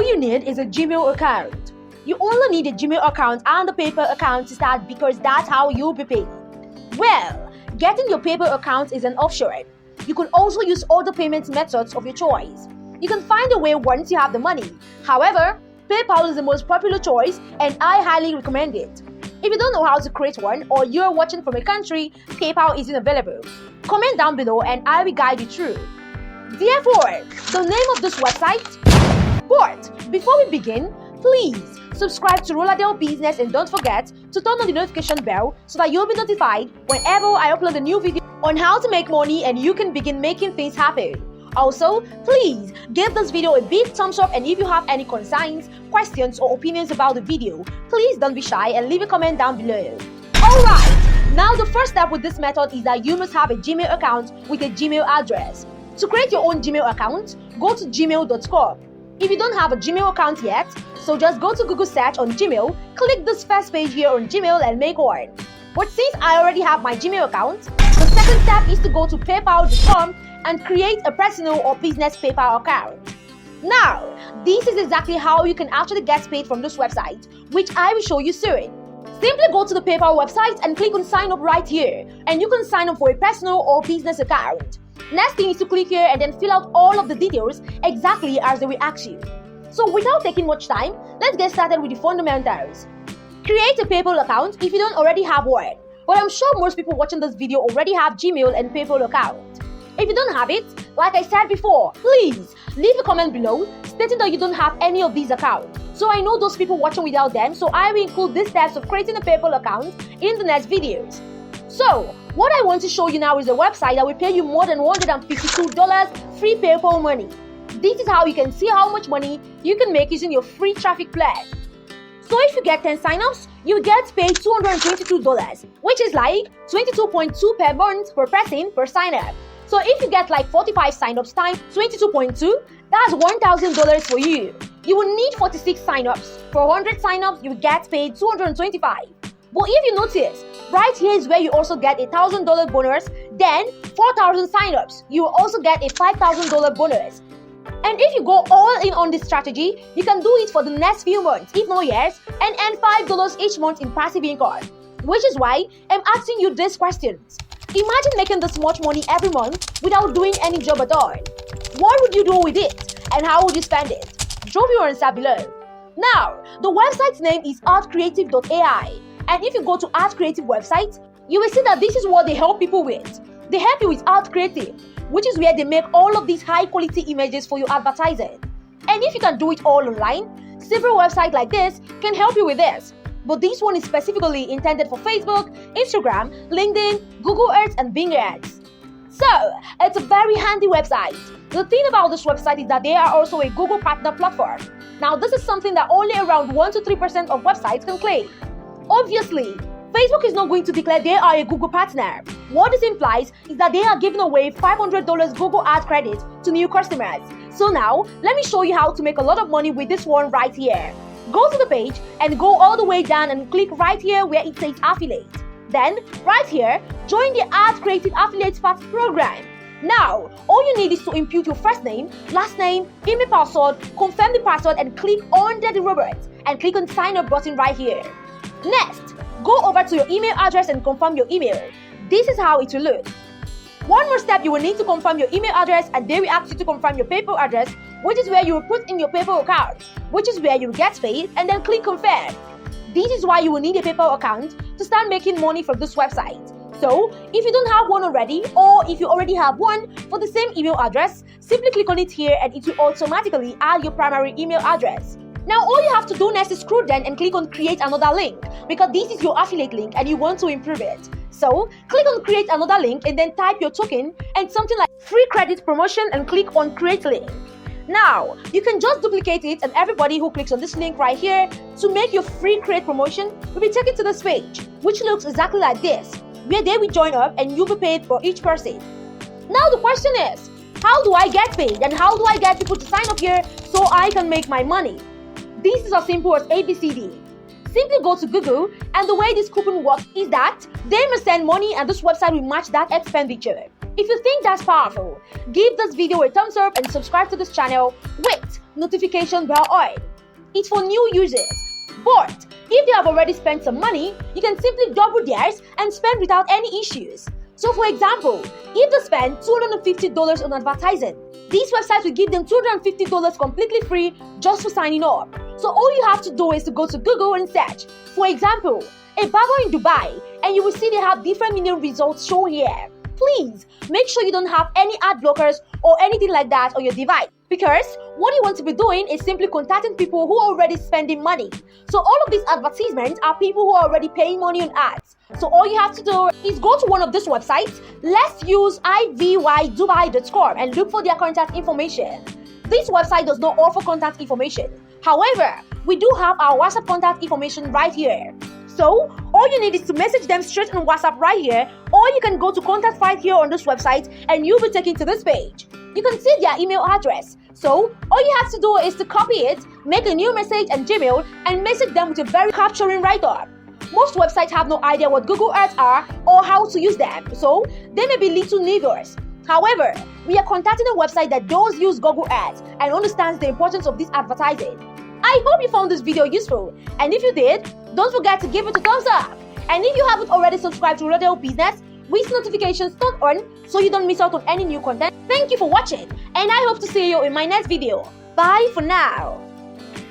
you need is a Gmail account. You only need a Gmail account and a PayPal account to start because that's how you'll be paid. Well, getting your PayPal account is an option. You can also use other payment methods of your choice. You can find a way once you have the money. However, PayPal is the most popular choice and I highly recommend it. If you don't know how to create one or you're watching from a country PayPal isn't available, comment down below and I will guide you through. Therefore, the name of this website. But before we begin, please subscribe to Roladel Business and don't forget to turn on the notification bell so that you'll be notified whenever I upload a new video on how to make money and you can begin making things happen. Also, please give this video a big thumbs up, and if you have any concerns, questions or opinions about the video, please don't be shy and leave a comment down below. Alright, now the first step with this method is that you must have a Gmail account with a Gmail address. To create your own Gmail account, go to gmail.com. If you don't have a Gmail account yet, so just go to Google search on Gmail, click this first page here on Gmail and make one. But since I already have my Gmail account, the second step is to go to paypal.com and create a personal or business PayPal account. Now, this is exactly how you can actually get paid from this website, which I will show you soon. Simply go to the PayPal website and click on sign up right here, and you can sign up for a personal or business account. Next thing is to click here and then fill out all of the details exactly as they will ask you. So without taking much time, let's get started with the fundamentals. Create a PayPal account if you don't already have one, but I'm sure most people watching this video already have Gmail and PayPal account. If you don't have it, like I said before, please leave a comment below stating that you don't have any of these accounts. So I know those people watching without them, so I will include these steps of creating a PayPal account in the next videos. So, what I want to show you now is a website that will pay you more than $152 free PayPal money. This is how you can see how much money you can make using your free traffic plan. So if you get 10 signups, you get paid $222, which is like 22.2 per month per person per signup. So if you get like 45 signups times 22.2, that's $1,000 for you. You will need 46 signups. For 100 signups, you will get paid $225. But if you notice, right here is where you also get a $1,000 bonus. Then 4,000 signups, you will also get a $5,000 bonus. And if you go all in on this strategy, you can do it for the next few months, if not years, and earn $5 each month in passive income. Which is why I'm asking you these questions. Imagine making this much money every month without doing any job at all. What would you do with it? And how would you spend it? Drop your answer below. Now, the website's name is artcreative.ai. And if you go to Art Creative website, you will see that this is what they help people with. They help you with Art Creative, which is where they make all of these high quality images for your advertising. And if you can do it all online, several websites like this can help you with this. But this one is specifically intended for Facebook, Instagram, LinkedIn, Google Ads, and Bing Ads. So, it's a very handy website. The thing about this website is that they are also a Google partner platform. Now, this is something that only around 1 to 3% of websites can claim. Obviously, Facebook is not going to declare they are a Google partner. What this implies is that they are giving away $500 Google ad credit to new customers. So now, let me show you how to make a lot of money with this one right here. Go to the page and go all the way down and click right here where it says affiliate. Then, right here, join the Art Creative Affiliate Path program. Now, all you need is to input your first name, last name, email password, confirm the password and click under the robot and click on sign up button right here. Next, go over to your email address and confirm your email. This is how it will look. One more step, you will need to confirm your email address and they will ask you to confirm your PayPal address, which is where you will put in your PayPal account, which is where you will get paid, and then click confirm. This is why you will need a PayPal account to start making money from this website. So, if you don't have one already, or if you already have one for the same email address, simply click on it here and it will automatically add your primary email address. Now all you have to do next is scroll down and click on create another link, because this is your affiliate link and you want to improve it. So click on create another link and then type your token and something like free credit promotion and click on create link. Now you can just duplicate it and everybody who clicks on this link right here to make your free create promotion will be taken to this page, which looks exactly like this, where they will join up and you'll be paid for each person. Now the question is, how do I get paid and how do I get people to sign up here so I can make my money? This is as simple as ABCD. Simply go to Google, and the way this coupon works is that they must send money and this website will match that expenditure. If you think that's powerful, give this video a thumbs up and subscribe to this channel with notification bell on. It's for new users. But if they have already spent some money, you can simply double theirs and spend without any issues. So for example, if they spend $250 on advertising, these websites will give them $250 completely free just for signing up. So all you have to do is to go to Google and search, for example, a barber in Dubai, and you will see they have different million results shown here. Please make sure you don't have any ad blockers or anything like that on your device, because what you want to be doing is simply contacting people who are already spending money. So all of these advertisements are people who are already paying money on ads. So all you have to do is go to one of these websites. Let's use ivydubai.com and look for their contact information. This website does not offer contact information. However, we do have our WhatsApp contact information right here. So all you need is to message them straight on WhatsApp right here, or you can go to contact right here on this website and you'll be taken to this page. You can see their email address. So all you have to do is to copy it, make a new message and Gmail, and message them with a very capturing write-up. Most websites have no idea what Google Ads are or how to use them, so they may be little nervous. However, we are contacting a website that does use Google Ads and understands the importance of this advertising. I hope you found this video useful, and if you did, don't forget to give it a thumbs up. And if you haven't already subscribed to Roladel Business with notifications turned on so you don't miss out on any new content, thank you for watching, and I hope to see you in my next video. Bye for now.